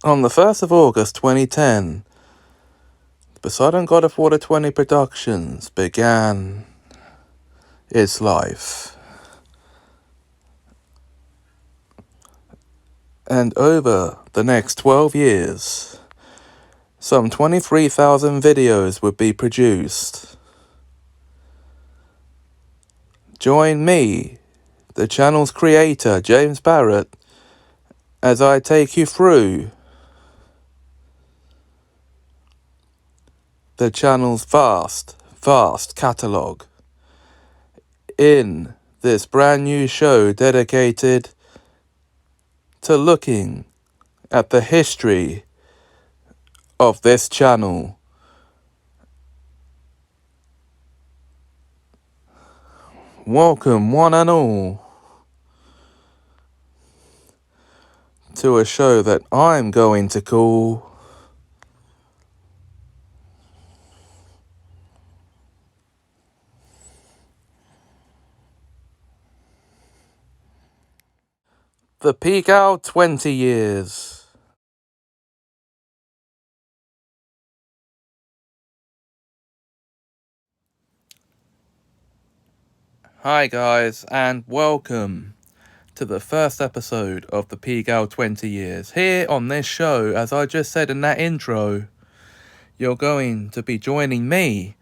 On the 1st of August 2010, Poseidon God of Water 20 Productions began its life. And over the next 12 years, some 23,000 videos would be produced. Join me, the channel's creator, James Barrett, as I take you through the channel's vast catalogue in this brand new show dedicated to looking at the history of this channel. Welcome one and all to a show that I'm going to call the PGOW20 Years. Hi guys, and welcome to the first episode of the PGOW20 Years. Here on this show, as I just said in that intro, you're going to be joining me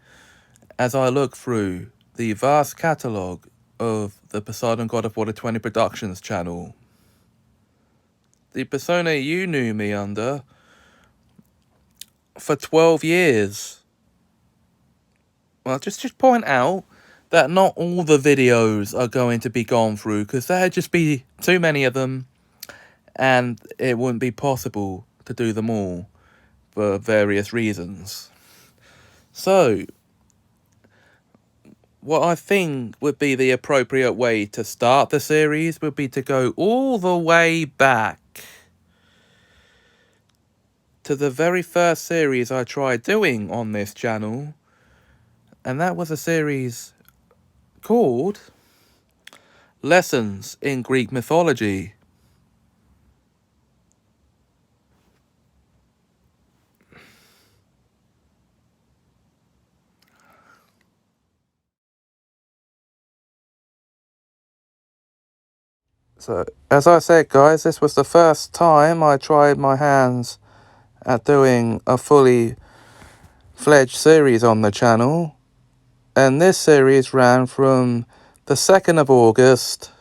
as I look through the vast catalogue of the Poseidon God of Water 20 Productions channel. The persona you knew me under for 12 years. Well, just point out that not all the videos are going to be gone through, because there'd just be too many of them, and it wouldn't be possible to do them all for various reasons. So, what I think would be the appropriate way to start the series would be to go all the way back to the very first series I tried doing on this channel, and that was a series called Lessons in Greek Mythology. So, as I said guys, this was the first time I tried my hands at doing a fully fledged series on the channel, and this series ran from the 2nd of August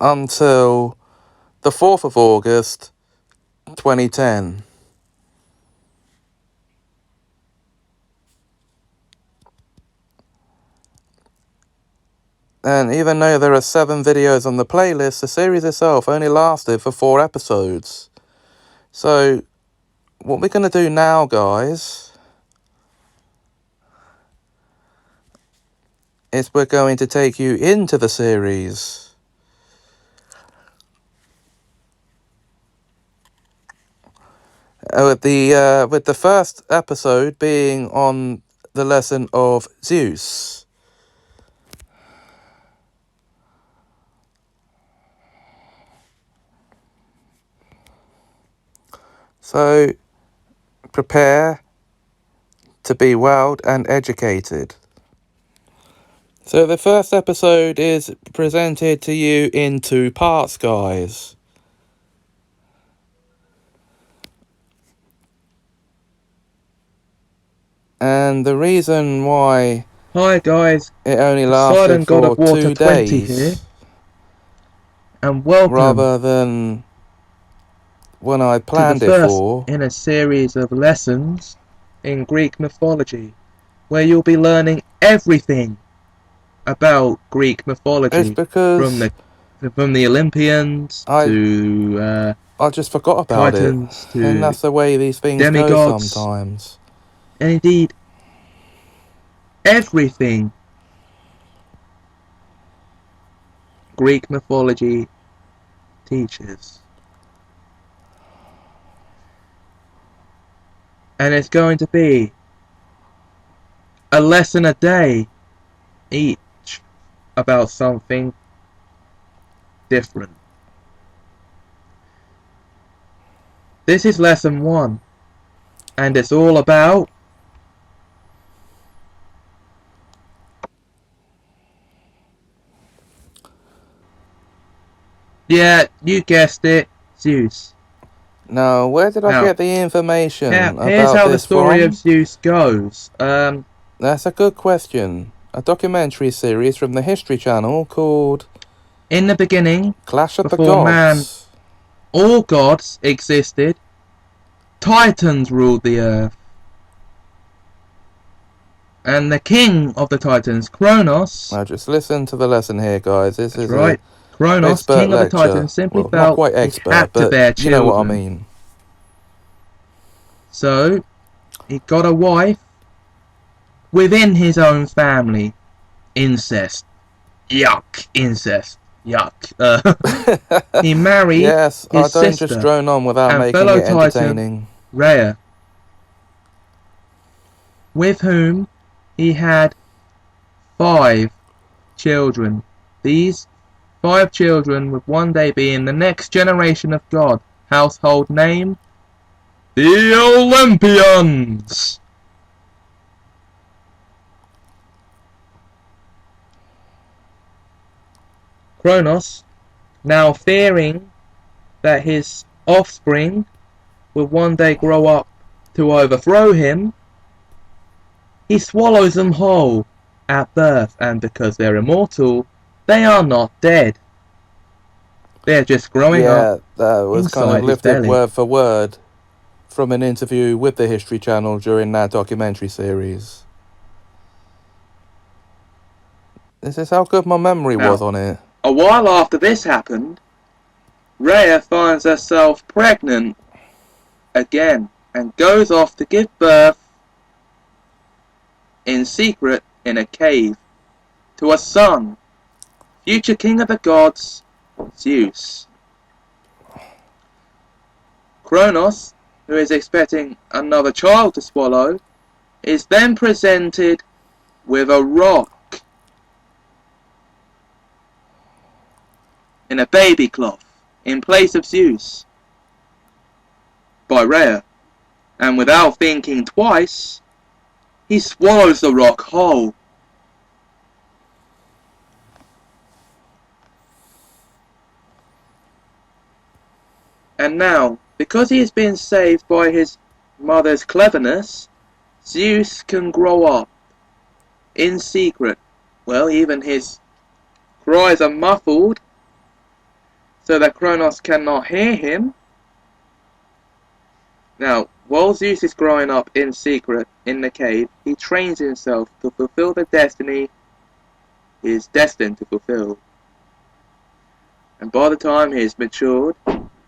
until the 4th of August 2010. And even though there are 7 videos on the playlist, the series itself only lasted for 4 episodes. So, what we're going to do now, guys, is we're going to take you into the series. With the first episode being on the lesson of Zeus. So, prepare to be wowed and educated. So the first episode is presented to you in 2 parts, guys. And the reason why Hi guys, it only Poseidon lasted God for of Water 2 20 days, here, and welcome rather than when I to the planned it first for, in a series of lessons in Greek mythology, where you'll be learning everything about Greek mythology, it's because from the Olympians to I just forgot about Titans it. And to that's the way these things go demigods, sometimes. and indeed everything Greek mythology teaches. And it's going to be a lesson a day each about something different. This is lesson 1, and it's all about yeah, you guessed it, Zeus. Now, where did I Now, get the information here's about how the this story of from? Zeus goes. That's a good question. A documentary series from the History Channel called In the beginning, Clash of the before man, Gods. all gods existed. Titans ruled the earth. And the king of the Titans, Kronos, Now, just listen to the lesson here, guys. This that's is a right, Kronos, expert king of the lecture. Titans, simply Well, not felt quite he expert, had to but bear you know what I children. mean. So, he got a wife within his own family. Incest. Yuck. Incest. Yuck. He married Yes, I his don't just sister drone on without and making fellow it Titan, entertaining. Rhea, with whom he had 5 children. These 5 children would one day be in the next generation of God. Household name? The Olympians! Kronos, now fearing that his offspring will one day grow up to overthrow him, he swallows them whole at birth, and because they're immortal, they are not dead. They're just growing up Yeah, that was kind of inside his lifted belly. word for word from an interview with the History Channel during that documentary series. This is how good my memory was Now, on it. a while after this happened, Rhea finds herself pregnant again and goes off to give birth in secret in a cave to a son, future king of the gods, Zeus. Kronos, who is expecting another child to swallow, is then presented with a rock in a baby cloth in place of Zeus by Rhea, and without thinking twice, he swallows the rock whole. And now, because he has been saved by his mother's cleverness, Zeus can grow up in secret. Well, even his cries are muffled so that Kronos cannot hear him. Now, while Zeus is growing up in secret in the cave, he trains himself to fulfill the destiny he is destined to fulfill. And by the time he is matured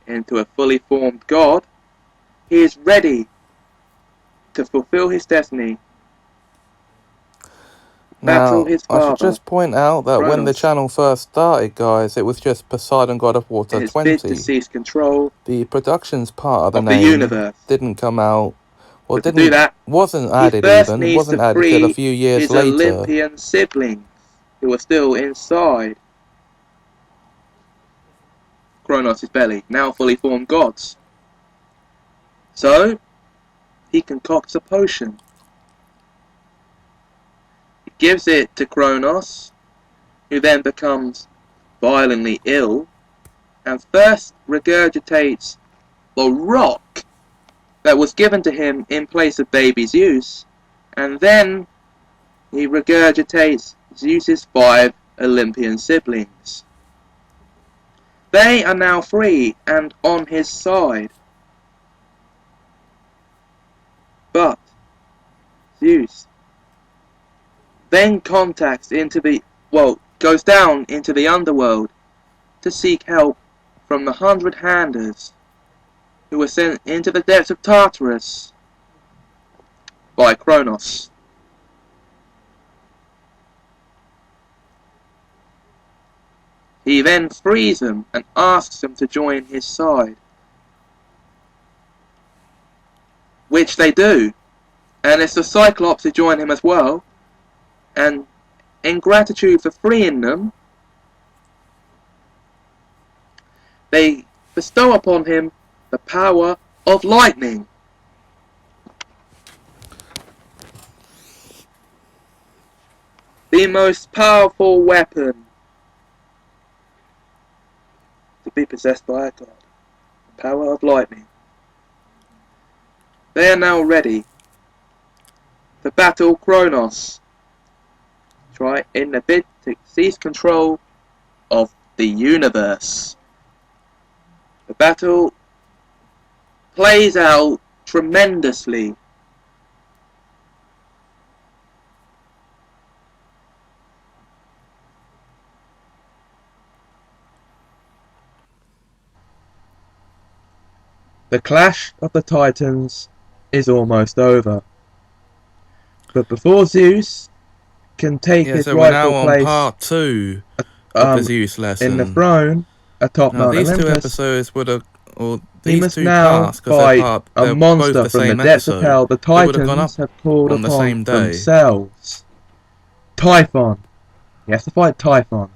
into a fully formed god, he is ready to fulfill his destiny. Battle Now, his I should father, just point out that when the Kronos, channel first started, guys, it was just Poseidon God of in Water his bid to 20. seize control The productions part of the of the name universe. didn't come out, or But to do didn't, that, wasn't he added first even, needs to wasn't added till a free few years his later. Olympian siblings who are still inside Kronos' belly, now fully formed gods. So, he concocts a potion. He gives it to Kronos, who then becomes violently ill, and first regurgitates the rock that was given to him in place of baby Zeus, and then he regurgitates Zeus's 5 Olympian siblings. They are now free and on his side. But Zeus then goes down into the underworld to seek help from the 100-handers who were sent into the depths of Tartarus by Kronos. He then frees them and asks them to join his side. which they do. And it's the Cyclops who join him as well. And in gratitude for freeing them, they bestow upon him the power of lightning. The most powerful weapon to be possessed by a god. The power of lightning. They are now ready to battle Kronos. Try in a bid to seize control of the universe. The battle plays out tremendously. The clash of the Titans is almost over. But before Zeus can take his so we're now rightful on place part 2 of the Zeus in the lesson. throne atop Now, Mount these two Olympus, episodes would have, or he these must two now parts, because fight a they're both monster the from the same depths of episode, hell the they would have gone up Titans have called on the upon same day. themselves. Typhon. He has to fight Typhon.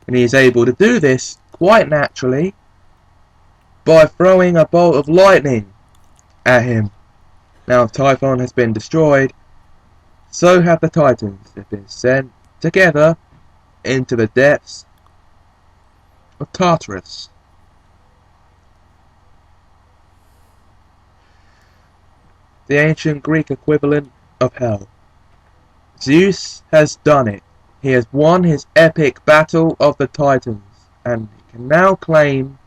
And he is able to do this quite naturally by throwing a bolt of lightning at him. Now Typhon has been destroyed, so have the Titans. They've been sent together into the depths of Tartarus. The ancient Greek equivalent of hell. Zeus has done it. He has won his epic battle of the Titans, and he can now claim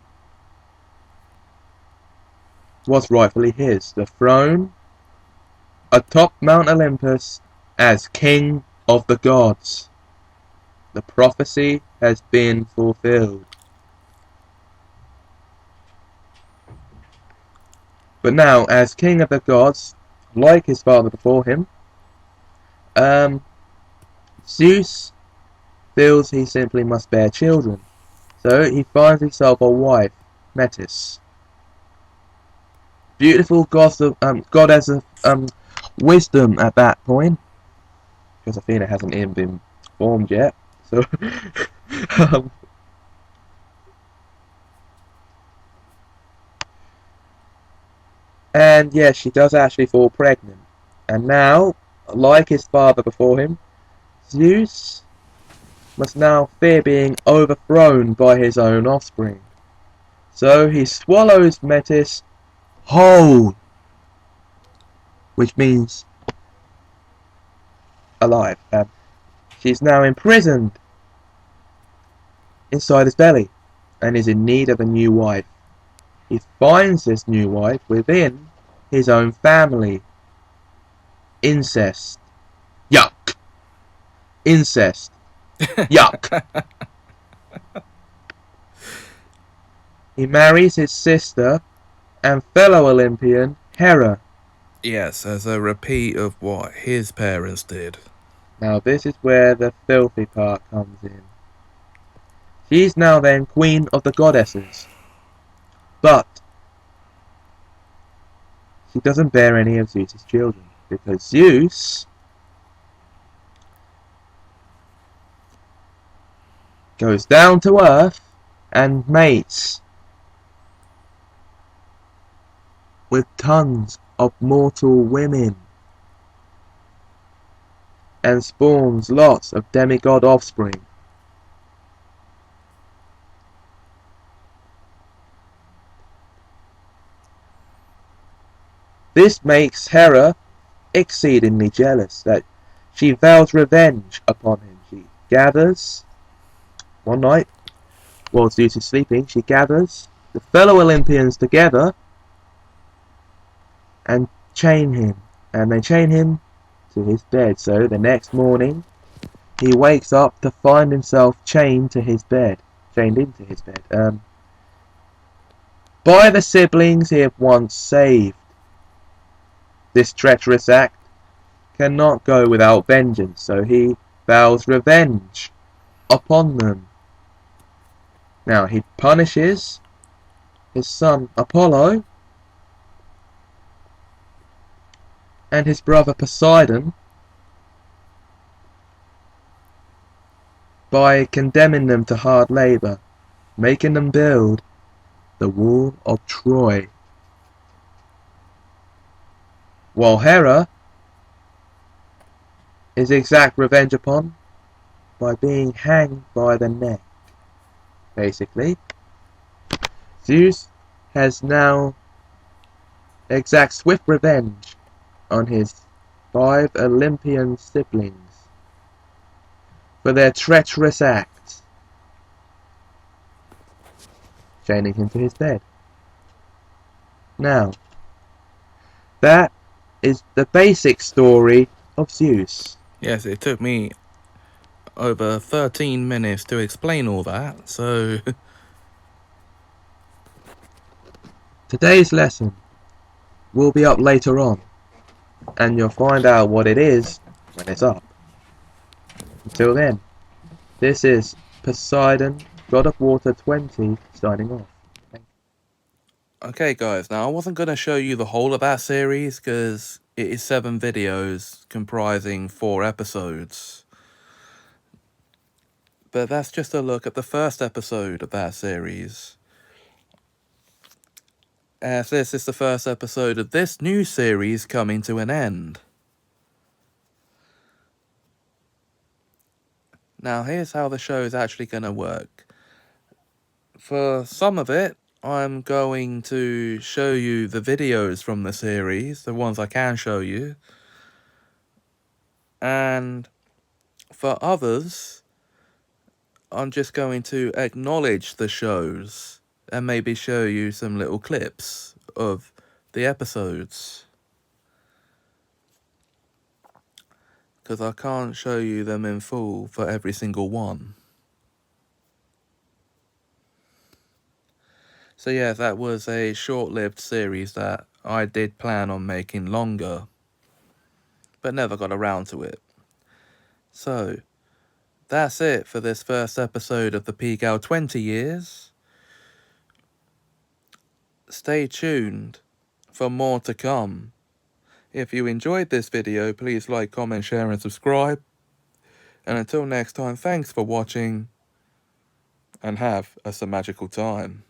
what's rightfully his, the throne atop Mount Olympus as King of the Gods. The prophecy has been fulfilled. But now, as King of the Gods, like his father before him, Zeus feels he simply must bear children. So he finds himself a wife, Metis. Beautiful goddess of wisdom at that point, because Athena hasn't even been formed yet. So, and yes, she does actually fall pregnant. And now, like his father before him, Zeus must now fear being overthrown by his own offspring. So he swallows Metis whole, which means alive. She's now imprisoned inside his belly and is in need of a new wife. He finds this new wife within his own family. Incest. Yuck. Incest. Yuck. He marries his sister and fellow Olympian Hera. Yes, as a repeat of what his parents did. Now this is where the filthy part comes in. She's now then queen of the goddesses. But she doesn't bear any of Zeus's children, because Zeus goes down to earth and mates with tons of mortal women and spawns lots of demigod offspring. This makes Hera exceedingly jealous, that she vows revenge upon him. She gathers, one night, while Zeus is sleeping, she gathers the fellow Olympians together and chain him. And they chain him to his bed. So the next morning, he wakes up to find himself chained into his bed. By the siblings he had once saved. This treacherous act cannot go without vengeance, so he vows revenge upon them. Now he punishes his son Apollo and his brother Poseidon by condemning them to hard labour, making them build the wall of Troy. While Hera is exact revenge upon by being hanged by the neck. Basically, Zeus has now exact swift revenge on his 5 Olympian siblings for their treacherous acts, chaining him to his bed. Now, that is the basic story of Zeus. Yes, it took me over 13 minutes to explain all that, so Today's lesson will be up later on, and you'll find out what it is when it's up. Until then, this is Poseidon, God of Water 20, signing off. okay guys, now I wasn't going to show you the whole of that series because it is 7 videos comprising 4 episodes. But that's just a look at the first episode of that series. As this is the first episode of this new series coming to an end. Now here's how the show is actually going to work. For some of it, I'm going to show you the videos from the series, the ones I can show you. And for others, I'm just going to acknowledge the shows and maybe show you some little clips of the episodes. Because I can't show you them in full for every single one. So yeah, that was a short-lived series that I did plan on making longer, but never got around to it. So, that's it for this first episode of the PGOW20 Years. Stay tuned for more to come. If you enjoyed this video, please like, comment, share and subscribe. And until next time, thanks for watching and have a magical time.